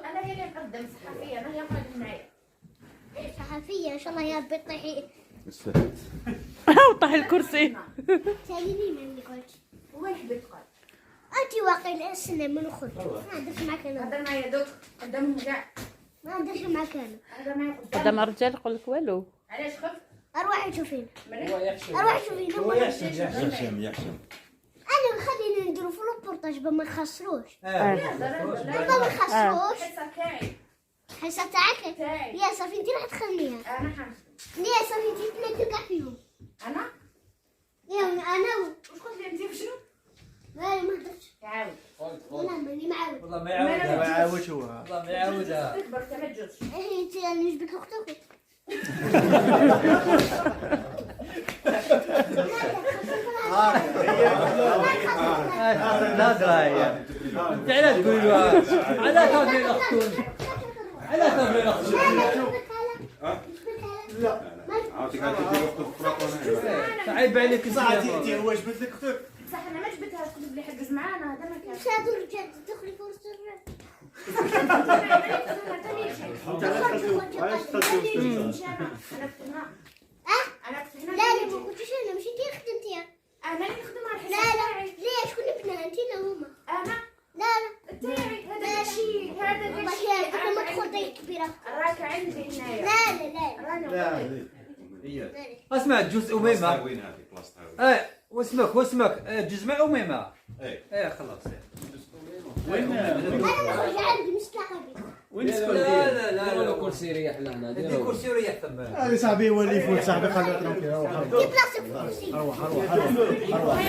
انا هي اللي نقدم صحفيه، انا هي قاعده معايا. صحفية ان شاء الله يا ربي طيحي. وطاح الكرسي. ساليني من قلت وين حبيت تقعد؟ انت واقيلا السنة من اخوك ما نديرش معاك انا. هضر معايا دوك قدامهم كاع. ما نديرش معاك انا. هضر معايا قدام الرجال يقول لك والو. علاش خف؟ اروح شوفينا. هو يحشم. اروح شوفينا. هو يحشم. انا خلينا نديرو في البورتاج ما نخسروش. هضر ما نخسروش. الحصه تاعي الحصة تاعك تاعي. يا صافي انت راح تخليها. انا حنخدم. يا صافي انت تنقل كاع فيهم. انا يا انا واش قلت لي انت وشنو؟ لا ما هدرتش. تعاود. لا ماني معاود. والله ما يعاودها. ما يعاودش هو. والله ما يعاودها. تكبر ما تجوزش. ايه انت انا نجبد لاختك. نادرة هي. انت علاش تقولي له على كافرين اختون؟ على كافرين اختون؟ لا عاوتاني قاعد تدير اختك في فراطون. عيب عليك صح انت. انت هو جبت لك اختك. بصح انا ما جبتهاش، قلت بلي حجز معانا هذا ما كان. مش هادو الرجال تدخلي في وسط الرجال. انا كنت هنا. لا ما كنتش انا مش انتي خدمتيها. انا اللي نخدم على الحساب لا تاعي. ليش كنا بنا انتي لا هما. انا لا تاعي هذا شيء هذا والله شيء يا انا ما تدخل دايك كبيرة. راك عندي هنايا. لا راني لا هي اسمع جوز اميمه. وين هذه بلاصتها؟ واسمك جوز مع اميمه. ايه خلاص. انا نخرج عندي مش لاقي. وين لا تسكن؟ لا كرسي ريح لهنا. دي كرسي وريح ثم. هذا صاحبي هو اللي يفوت صاحبي خليه ترونكي. روح دي بلاصتك في الكرسي. روح روح روح.